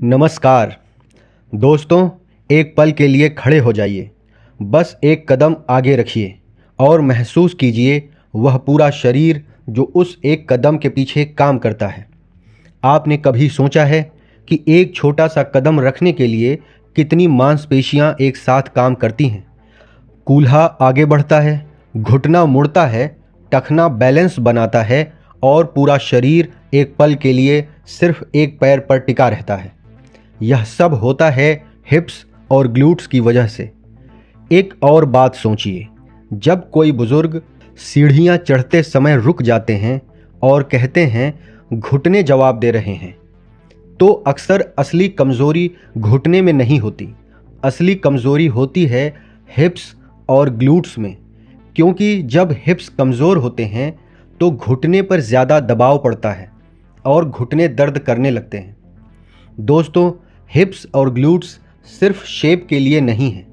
नमस्कार दोस्तों, एक पल के लिए खड़े हो जाइए। बस एक कदम आगे रखिए और महसूस कीजिए वह पूरा शरीर जो उस एक कदम के पीछे काम करता है। आपने कभी सोचा है कि एक छोटा सा कदम रखने के लिए कितनी मांसपेशियां एक साथ काम करती हैं? कूल्हा आगे बढ़ता है, घुटना मुड़ता है, टखना बैलेंस बनाता है और पूरा शरीर एक पल के लिए सिर्फ एक पैर पर टिका रहता है। यह सब होता है हिप्स और ग्लूट्स की वजह से। एक और बात सोचिए, जब कोई बुजुर्ग सीढ़ियां चढ़ते समय रुक जाते हैं और कहते हैं घुटने जवाब दे रहे हैं, तो अक्सर असली कमज़ोरी घुटने में नहीं होती। असली कमज़ोरी होती है हिप्स और ग्लूट्स में, क्योंकि जब हिप्स कमज़ोर होते हैं तो घुटने पर ज़्यादा दबाव पड़ता है और घुटने दर्द करने लगते हैं। दोस्तों, हिप्स और ग्लूट्स सिर्फ शेप के लिए नहीं है,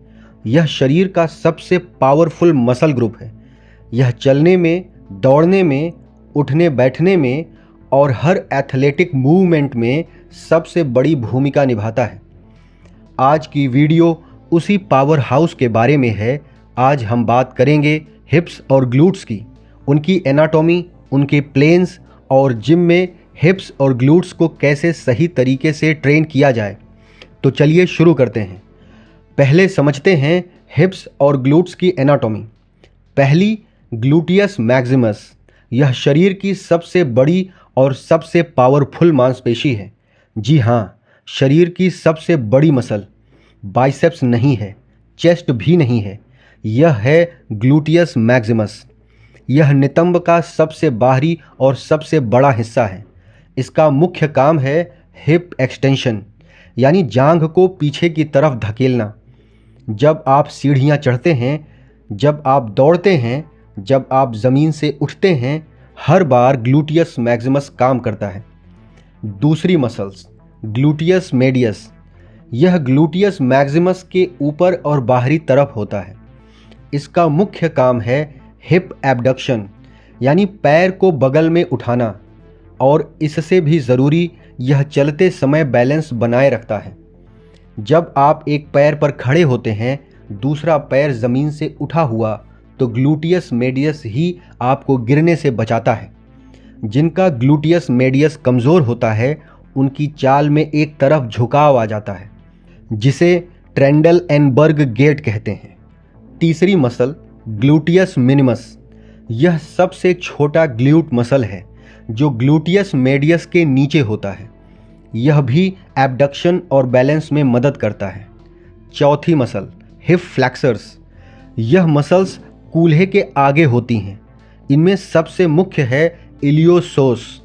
यह शरीर का सबसे पावरफुल मसल ग्रुप है। यह चलने में, दौड़ने में, उठने बैठने में और हर एथलेटिक मूवमेंट में सबसे बड़ी भूमिका निभाता है। आज की वीडियो उसी पावर हाउस के बारे में है। आज हम बात करेंगे हिप्स और ग्लूट्स की, उनकी एनाटॉमी, उनके प्लेन्स और जिम में हिप्स और ग्लूट्स को कैसे सही तरीके से ट्रेन किया जाए। तो चलिए शुरू करते हैं। पहले समझते हैं हिप्स और ग्लूट्स की एनाटॉमी। पहली, ग्लूटियस मैक्सिमस। यह शरीर की सबसे बड़ी और सबसे पावरफुल मांसपेशी है। जी हाँ, शरीर की सबसे बड़ी मसल। बाइसेप्स नहीं है, चेस्ट भी नहीं है, यह है ग्लूटियस मैक्सिमस। यह नितंब का सबसे बाहरी और सबसे बड़ा हिस्सा है। इसका मुख्य काम है हिप एक्सटेंशन, यानी जांघ को पीछे की तरफ धकेलना। जब आप सीढ़ियां चढ़ते हैं, जब आप दौड़ते हैं, जब आप ज़मीन से उठते हैं, हर बार ग्लूटियस मैक्सिमस काम करता है। दूसरी मसल्स, ग्लूटियस मीडियस। यह ग्लूटियस मैक्सिमस के ऊपर और बाहरी तरफ होता है। इसका मुख्य काम है हिप एबडक्शन, यानी पैर को बगल में उठाना, और इससे भी ज़रूरी, यह चलते समय बैलेंस बनाए रखता है। जब आप एक पैर पर खड़े होते हैं, दूसरा पैर ज़मीन से उठा हुआ, तो ग्लूटियस मीडियस ही आपको गिरने से बचाता है। जिनका ग्लूटियस मीडियस कमज़ोर होता है, उनकी चाल में एक तरफ झुकाव आ जाता है, जिसे ट्रेंडल-एनबर्ग गेट कहते हैं। तीसरी मसल, ग्लूटियस मिनिमस। यह सबसे छोटा ग्लूट मसल है जो ग्लूटियस मीडियस के नीचे होता है। यह भी एबडक्शन और बैलेंस में मदद करता है। चौथी मसल, हिप फ्लेक्सर्स। यह मसल्स कूल्हे के आगे होती हैं। इनमें सबसे मुख्य है इलियोसोस।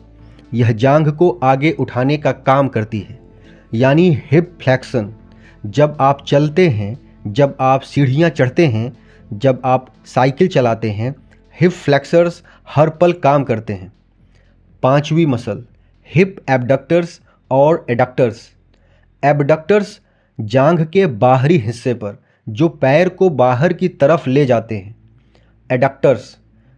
यह जांघ को आगे उठाने का काम करती है, यानी हिप फ्लेक्शन। जब आप चलते हैं, जब आप सीढ़ियां चढ़ते हैं, जब आप साइकिल चलाते हैं, हिप फ्लेक्सर्स हर पल काम करते हैं। पांचवी मसल, हिप एबडक्टर्स और एडक्टर्स। एबडक्टर्स जांघ के बाहरी हिस्से पर जो पैर को बाहर की तरफ ले जाते हैं। एडक्टर्स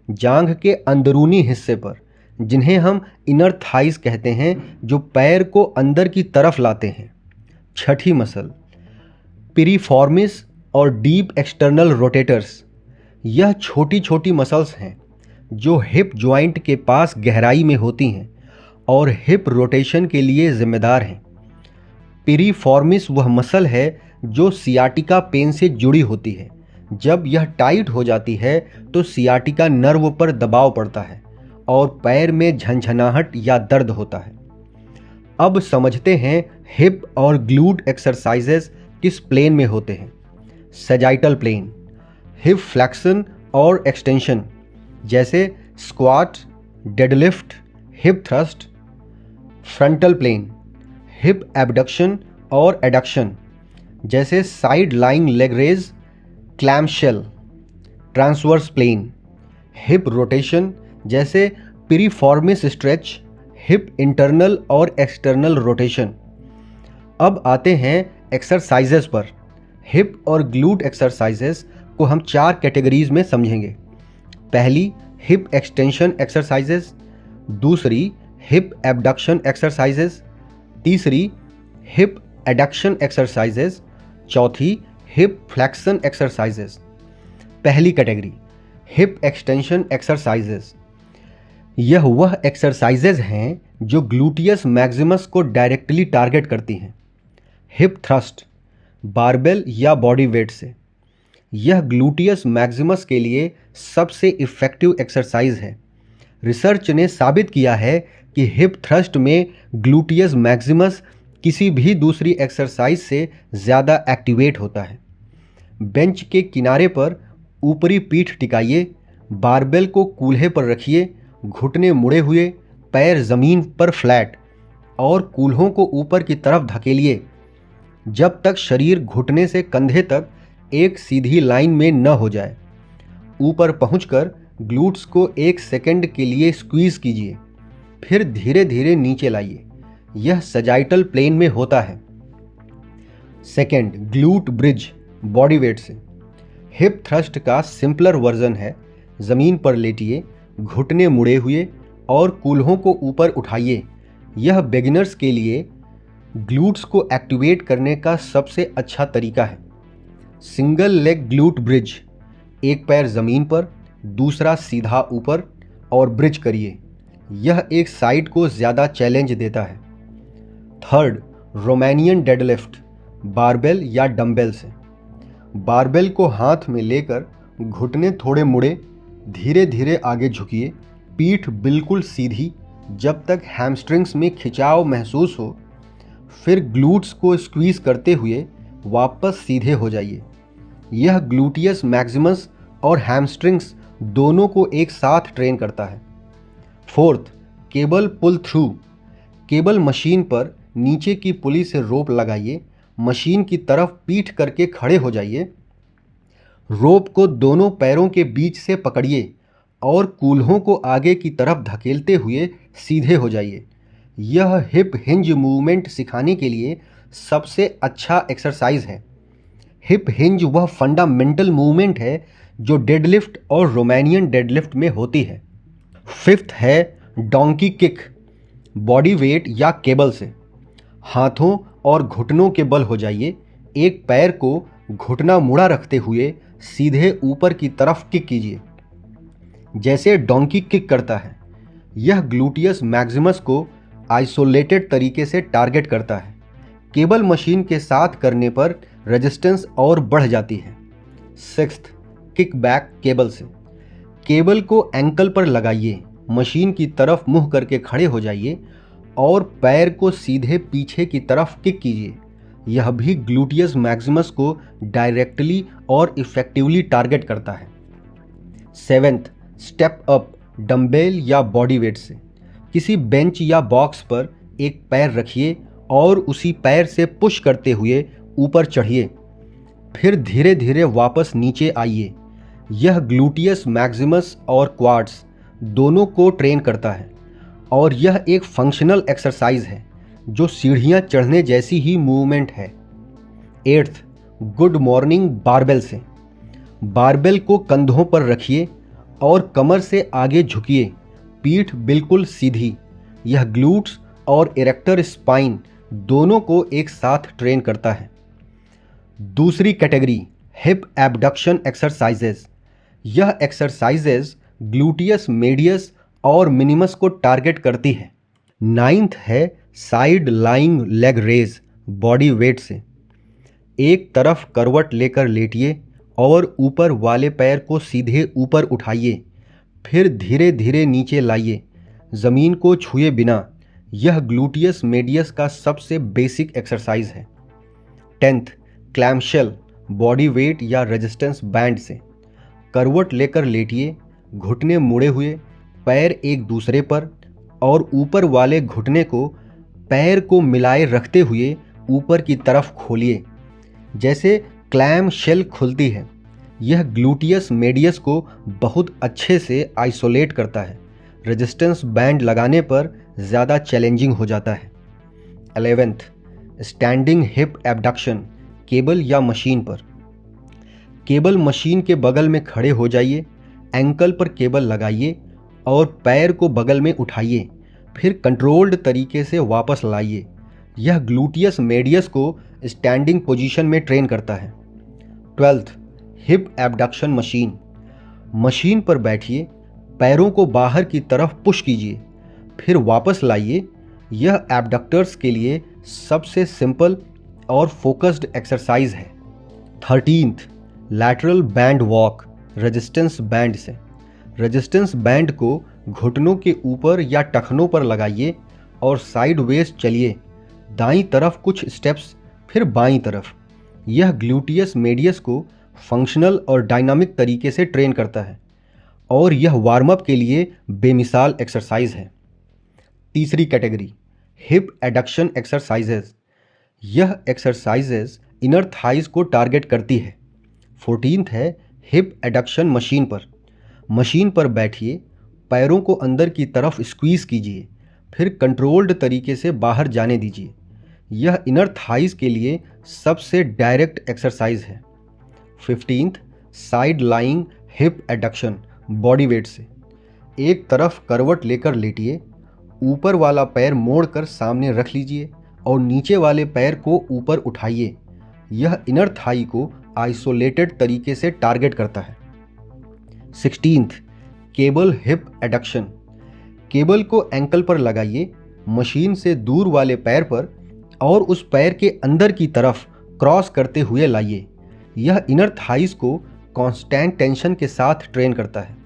जांघ के अंदरूनी हिस्से पर, जिन्हें हम इनर थाइस कहते हैं, जो पैर को अंदर की तरफ लाते हैं। छठी मसल, पिरिफॉर्मिस और डीप एक्सटर्नल रोटेटर्स। यह छोटी छोटी मसल्स हैं जो हिप जॉइंट के पास गहराई में होती हैं और हिप रोटेशन के लिए जिम्मेदार हैं। पिरिफॉर्मिस वह मसल है जो सियाटिका पेन से जुड़ी होती है। जब यह टाइट हो जाती है तो सियाटिका नर्व पर दबाव पड़ता है और पैर में झंझनाहट या दर्द होता है। अब समझते हैं हिप और ग्लूट एक्सरसाइजेस किस प्लेन में होते हैं। सैजाइटल प्लेन, हिप फ्लेक्शन और एक्सटेंशन, जैसे squat, deadlift, hip thrust. Frontal plane, hip abduction और एडक्शन, जैसे side lying leg raise, clamshell. Transverse plane, hip rotation, जैसे पिरिफॉर्मिस स्ट्रेच, हिप इंटरनल और एक्सटर्नल रोटेशन। अब आते हैं एक्सरसाइजेस पर। हिप और ग्लूट एक्सरसाइजेस को हम 4 कैटेगरीज में समझेंगे। पहली, हिप एक्सटेंशन एक्सरसाइजेस। दूसरी, हिप एबडक्शन एक्सरसाइजेस। तीसरी, हिप एडक्शन एक्सरसाइजेज, चौथी हिप फ्लेक्शन एक्सरसाइजेज। पहली कैटेगरी हिप एक्सटेंशन एक्सरसाइजेज। यह वह एक्सरसाइजेज हैं जो ग्लूटियस मैक्सिमस को डायरेक्टली टारगेट करती हैं। हिप थ्रस्ट, बारबेल या बॉडी वेट से। यह ग्लूटियस मैक्सिमस के लिए सबसे इफ़ेक्टिव एक्सरसाइज है। रिसर्च ने साबित किया है कि हिप थ्रस्ट में ग्लूटियस मैक्सिमस किसी भी दूसरी एक्सरसाइज से ज़्यादा एक्टिवेट होता है। बेंच के किनारे पर ऊपरी पीठ टिकाइए, बारबेल को कूल्हे पर रखिए, घुटने मुड़े हुए, पैर ज़मीन पर फ्लैट और कूल्हों को ऊपर की तरफ धकेलिए जब तक शरीर घुटने से कंधे तक एक सीधी लाइन में न हो जाए। ऊपर पहुंचकर ग्लूट्स को 1 सेकंड के लिए स्क्वीज़ कीजिए, फिर धीरे धीरे नीचे लाइए। यह सजाइटल प्लेन में होता है। Second, glute bridge, body weight से। हिप थ्रस्ट का सिंपलर वर्जन है। ज़मीन पर लेटिए, घुटने मुड़े हुए और कूल्हों को ऊपर उठाइए। यह बिगिनर्स के लिए ग्लूट्स को एक्टिवेट करने का सबसे अच्छा तरीका है। सिंगल लेग ग्लूट ब्रिज, एक पैर ज़मीन पर, दूसरा सीधा ऊपर और ब्रिज करिए। यह एक साइड को ज़्यादा चैलेंज देता है। थर्ड, रोमानियन डेडलिफ्ट, बारबेल या डंबल से। बारबेल को हाथ में लेकर घुटने थोड़े मुड़े, धीरे धीरे आगे झुकिए, पीठ बिल्कुल सीधी जब तक हैमस्ट्रिंग्स में खिंचाव महसूस हो, फिर ग्लूट्स को स्क्वीज़ करते हुए वापस सीधे हो जाइए। यह ग्लूटियस मैक्सिमस और हैमस्ट्रिंग्स दोनों को एक साथ ट्रेन करता है। Fourth, cable pull through. Cable machine पर नीचे की पुली से रोप लगाइए, मशीन की तरफ पीठ करके खड़े हो जाइए। रोप को दोनों पैरों के बीच से पकड़िए और कूल्हों को आगे की तरफ धकेलते हुए सीधे हो जाइए। यह हिप हिंज मूवमेंट सिखाने के लिए सबसे अच्छा एक्सरसाइज है। हिप हिंज वह फंडामेंटल मूवमेंट है जो डेडलिफ्ट और रोमानियन डेडलिफ्ट में होती है। फिफ्थ है डोंकी किक, बॉडी वेट या केबल से। हाथों और घुटनों के बल हो जाइए, एक पैर को घुटना मुड़ा रखते हुए सीधे ऊपर की तरफ किक कीजिए, जैसे डोंकी किक करता है। यह ग्लूटियस मैक्सिमस को आइसोलेटेड तरीके से टारगेट करता है। केबल मशीन के साथ करने पर रेजिस्टेंस और बढ़ जाती है। सिक्स्थ, किक बैक केबल से। केबल को एंकल पर लगाइए, मशीन की तरफ मुंह करके खड़े हो जाइए और पैर को सीधे पीछे की तरफ किक कीजिए। यह भी ग्लूटियस मैक्सिमस को डायरेक्टली और इफेक्टिवली टारगेट करता है। सेवेंथ, स्टेप अप, डंबेल या बॉडी वेट से। किसी बेंच या बॉक्स पर एक पैर रखिए और उसी पैर से पुश करते हुए ऊपर चढ़िए, फिर धीरे धीरे वापस नीचे आइए। यह ग्लूटियस मैक्सिमस और क्वाड्स दोनों को ट्रेन करता है और यह एक फंक्शनल एक्सरसाइज है जो सीढ़ियाँ चढ़ने जैसी ही मूवमेंट है। एट्थ, गुड मॉर्निंग बारबेल से। बारबेल को कंधों पर रखिए और कमर से आगे झुकिए, पीठ बिल्कुल सीधी। यह ग्लूट्स और इरेक्टर स्पाइन दोनों को एक साथ ट्रेन करता है। दूसरी कैटेगरी, हिप एबडक्शन एक्सरसाइजेज। यह एक्सरसाइजेज ग्लूटियस मेडियस और मिनिमस को टारगेट करती है। नाइन्थ है side lying leg raise, body weight से। एक तरफ करवट लेकर लेटिए और ऊपर वाले पैर को सीधे ऊपर उठाइए, फिर धीरे धीरे नीचे लाइए, ज़मीन को छुए बिना। यह ग्लूटियस मेडियस का सबसे बेसिक एक्सरसाइज है। 10th, क्लैमशेल, बॉडी वेट या रेजिस्टेंस बैंड से। करवट लेकर लेटिए, घुटने मुड़े हुए, पैर एक दूसरे पर और ऊपर वाले घुटने को पैर को मिलाए रखते हुए ऊपर की तरफ खोलिए, जैसे क्लैम शेल खुलती है। यह ग्लूटियस मेडियस को बहुत अच्छे से आइसोलेट करता है। रेजिस्टेंस बैंड लगाने पर ज़्यादा चैलेंजिंग हो जाता है। 11th, standing hip abduction, cable या मशीन पर। केबल मशीन के बगल में खड़े हो जाइए, एंकल पर केबल लगाइए और पैर को बगल में उठाइए, फिर कंट्रोल्ड तरीके से वापस लाइए। यह ग्लूटियस मेडियस को स्टैंडिंग पोजीशन में ट्रेन करता है। 12th, hip abduction machine. Machine पर बैठिए, पैरों को बाहर की तरफ पुश कीजिए, फिर वापस लाइए। यह एबडक्टर्स के लिए सबसे सिंपल और फोकस्ड एक्सरसाइज है। 13th, lateral band walk resistance band से। रेजिस्टेंस बैंड को घुटनों के ऊपर या टखनों पर लगाइए और साइडवेज चलिए, दाईं तरफ कुछ स्टेप्स, फिर बाईं तरफ। यह ग्लूटियस मेडियस को फंक्शनल और डायनामिक तरीके से ट्रेन करता है और यह वार्म अप के लिए बेमिसाल एक्सरसाइज है। तीसरी कैटेगरी, हिप एडक्शन एक्सरसाइजेज। यह एक्सरसाइजेज इनर थाइज को टारगेट करती है। 14th है हिप एडक्शन मशीन पर। मशीन पर बैठिए, पैरों को अंदर की तरफ स्क्वीज कीजिए, फिर कंट्रोल्ड तरीके से बाहर जाने दीजिए। यह इनर थाइज के लिए सबसे डायरेक्ट एक्सरसाइज है। 15th, side lying hip adduction body weight से। एक तरफ करवट लेकर लेटिए, ऊपर वाला पैर मोड़कर सामने रख लीजिए और नीचे वाले पैर को ऊपर उठाइए। यह इनर थाई को आइसोलेटेड तरीके से टारगेट करता है। 16th, cable hip adduction. Cable को एंकल पर लगाइए, मशीन से दूर वाले पैर पर और उस पैर के अंदर की तरफ क्रॉस करते हुए लाइए। यह इनर थाइज को कांस्टेंट टेंशन के साथ ट्रेन करता है।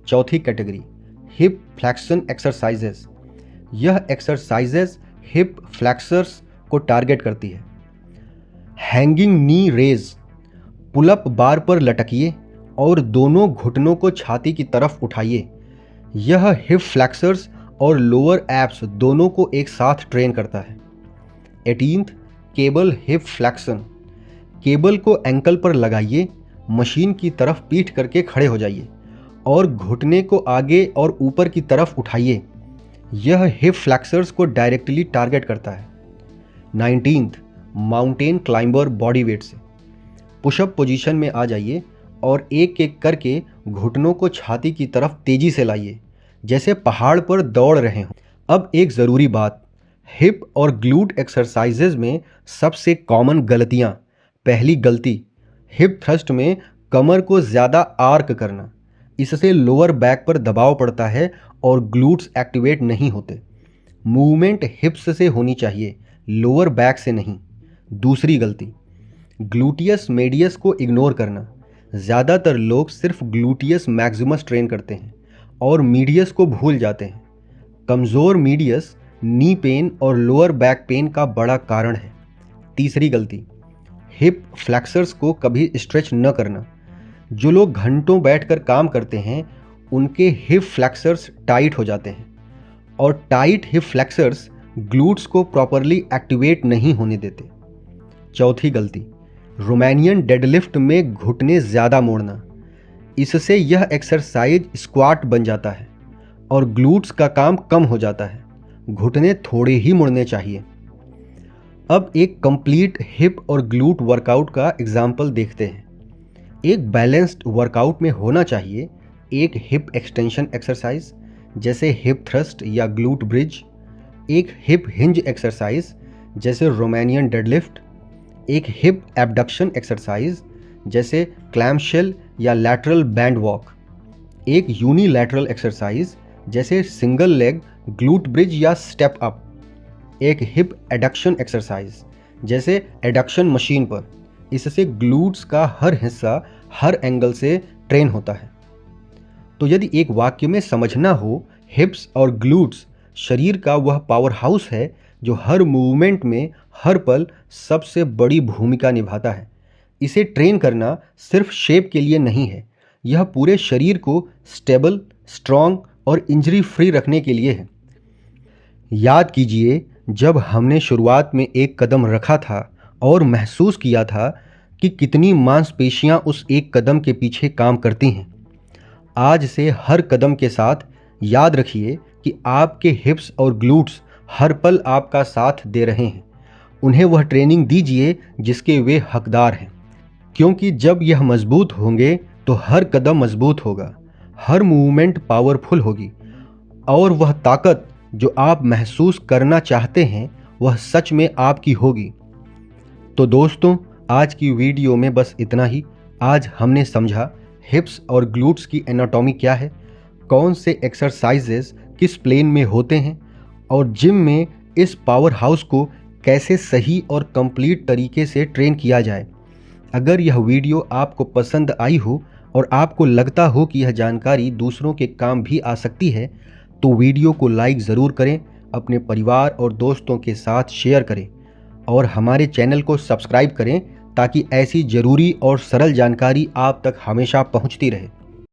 चौथी कैटेगरी, हिप फ्लैक्शन एक्सरसाइजेस। यह एक्सरसाइजेस हिप फ्लैक्सर्स को टारगेट करती है। हैंगिंग नी रेज। पुलअप बार पर लटकिए और दोनों घुटनों को छाती की तरफ उठाइए। यह हिप फ्लैक्सर्स और लोअर एब्स दोनों को एक साथ ट्रेन करता है। 18th, cable hip flexion. Cable को एंकल पर लगाइए, मशीन की तरफ पीठ करके खड़े हो जाइए और घुटने को आगे और ऊपर की तरफ उठाइए। यह हिप फ्लैक्सर्स को डायरेक्टली टारगेट करता है। 19th, mountain climber body weight से। पुशअप पोजीशन में आ जाइए और एक एक करके घुटनों को छाती की तरफ तेजी से लाइए, जैसे पहाड़ पर दौड़ रहे हों। अब एक ज़रूरी बात, हिप और ग्लूट एक्सरसाइजेज में सबसे कॉमन गलतियाँ। पहली गलती, हिप थ्रस्ट में कमर को ज़्यादा आर्क करना। इससे लोअर बैक पर दबाव पड़ता है और ग्लूट्स एक्टिवेट नहीं होते। मूवमेंट हिप्स से होनी चाहिए, लोअर बैक से नहीं। दूसरी गलती, ग्लूटियस मेडियस को इग्नोर करना। ज़्यादातर लोग सिर्फ ग्लूटियस मैक्सिमस ट्रेन करते हैं और मीडियस को भूल जाते हैं। कमज़ोर मीडियस नी पेन और लोअर बैक पेन का बड़ा कारण है। तीसरी गलती, हिप फ्लैक्सर्स को कभी स्ट्रेच न करना। जो लोग घंटों बैठकर काम करते हैं उनके हिप फ्लैक्सर्स टाइट हो जाते हैं और टाइट हिप फ्लैक्सर्स ग्लूट्स को प्रॉपरली एक्टिवेट नहीं होने देते। चौथी गलती, रोमानियन डेडलिफ्ट में घुटने ज़्यादा मोड़ना। इससे यह एक्सरसाइज स्क्वाट बन जाता है और ग्लूट्स का काम कम हो जाता है। घुटने थोड़े ही मुड़ने चाहिए। अब एक कंप्लीट हिप और ग्लूट वर्कआउट का एग्जाम्पल देखते हैं। एक बैलेंस्ड वर्कआउट में होना चाहिए एक हिप एक्सटेंशन एक्सरसाइज जैसे हिप थ्रस्ट या ग्लूट ब्रिज, एक हिप हिंज एक्सरसाइज जैसे रोमानियन डेडलिफ्ट, एक हिप एबडक्शन एक्सरसाइज जैसे क्लैम्पशेल या लैटरल बैंड वॉक, एक यूनिलैटरल एक्सरसाइज जैसे सिंगल लेग ग्लूट ब्रिज या स्टेप अप, एक हिप एडक्शन एक्सरसाइज जैसे एडक्शन मशीन पर। इससे ग्लूट्स का हर हिस्सा हर एंगल से ट्रेन होता है। तो यदि एक वाक्य में समझना हो, हिप्स और ग्लूट्स शरीर का वह पावर हाउस है जो हर मूवमेंट में हर पल सबसे बड़ी भूमिका निभाता है। इसे ट्रेन करना सिर्फ शेप के लिए नहीं है, यह पूरे शरीर को स्टेबल, स्ट्रॉन्ग और इंजरी फ्री रखने के लिए है। याद कीजिए, जब हमने शुरुआत में एक कदम रखा था और महसूस किया था कि कितनी मांसपेशियां उस एक कदम के पीछे काम करती हैं। आज से हर कदम के साथ याद रखिए कि आपके हिप्स और ग्लूट्स हर पल आपका साथ दे रहे हैं। उन्हें वह ट्रेनिंग दीजिए जिसके वे हकदार हैं, क्योंकि जब यह मजबूत होंगे तो हर कदम मजबूत होगा, हर मूवमेंट पावरफुल होगी और वह ताकत जो आप महसूस करना चाहते हैं वह सच में आपकी होगी। तो दोस्तों, आज की वीडियो में बस इतना ही। आज हमने समझा हिप्स और ग्लूट्स की एनाटॉमी क्या है, कौन से एक्सरसाइजेस किस प्लेन में होते हैं और जिम में इस पावर हाउस को कैसे सही और कंप्लीट तरीके से ट्रेन किया जाए। अगर यह वीडियो आपको पसंद आई हो और आपको लगता हो कि यह जानकारी दूसरों के काम भी आ सकती है, तो वीडियो को लाइक ज़रूर करें, अपने परिवार और दोस्तों के साथ शेयर करें और हमारे चैनल को सब्सक्राइब करें ताकि ऐसी ज़रूरी और सरल जानकारी आप तक हमेशा पहुंचती रहे।